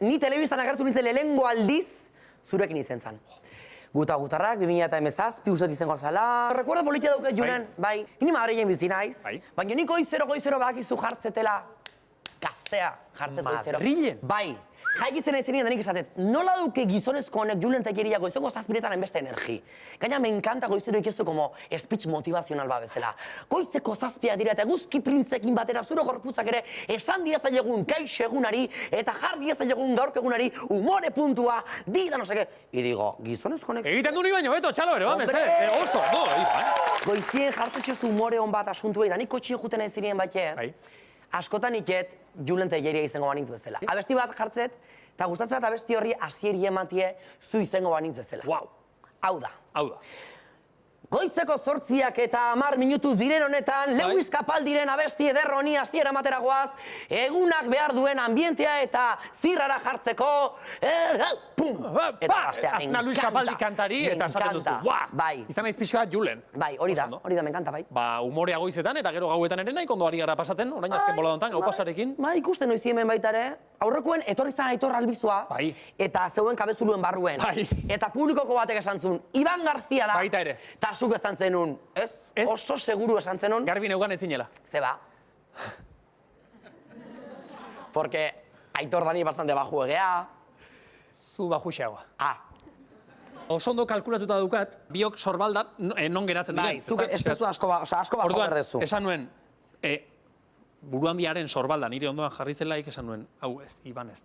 Ni telebistan agertu nintzen lehenengo aldiz zurekin izen zan. Guta gutarrak, 2017, uste izango zala. Recuerdo politia dauke junen, bai. Ni Madrilen bizi naiz, baina nik goizero badakizu jartzetela gaztea jartzet goizero. Madrilen? Bai. Jaikitzen nahi zenien, da nik esatet, nola duke gizonezko honek Julen Tekeria goizeko 7etan enbeste energi. Gaina me encanta goizero ikestu como speech motivazional bezala. Goizeko 7 dira eta guzki printzekin batera zure gorputzak ere esan diezailegun kaixo egunari eta jar diezailegun gaurko egunari umore puntua, dida no seke. I digo, gizonezko honek... Egiten du ni baino, beto, txalo ere, oso, no, Goizien jartzeziozu umore hon bat asuntu eta nik kotxio juten nahi zirien batxe. Askotan iket Julen Tekeria izango banintz bezala. Abesti bat jartzet, eta gustatzen eta abesti horri hasieri ematie zu izango banintz bezala. Wow. Hau da. Hau da. Goizeko 8 eta 10 minutu diren honetan, Lewis Capaldiren abesti eder honi hasiera ematera goaz, egunak behar duen ambientea eta zirrara jartzeko, pum! Eta gaztea, Azna Luis Capaldi kantari eta esaten duzu. Bai. Izan naiz pixka Julen. Bai, hori da, me encanta, bai. Ba, umorea goizetan eta gero gauetan ere nahi kondo ari gara pasatzen, orain azken bola dontan, gau pasarekin. Ba, ikusten noiz hemen baita ere, aurrekoen etorri zan Aitor Albizua, eta zeuen kabezuluen barruen. Eta publikoko batek esan zuen, Iban Garzia da. Baita ere. Eta zuk esan zenun, ez? Oso seguru esan zenun. Garbi neugan etzinela. Zeba. Porque Aitor Dani bastante baju egea. Zu baju xeagoa. Oso ondo kalkulatuta dukat, biok sorbaldan non geratzen diren. Bai, zuk espezu asko baju berdezu. Esan nuen, buruandiaren sorbaldan nire ondoan jarri zelaik esan nuen, hau ez, Iban ez da.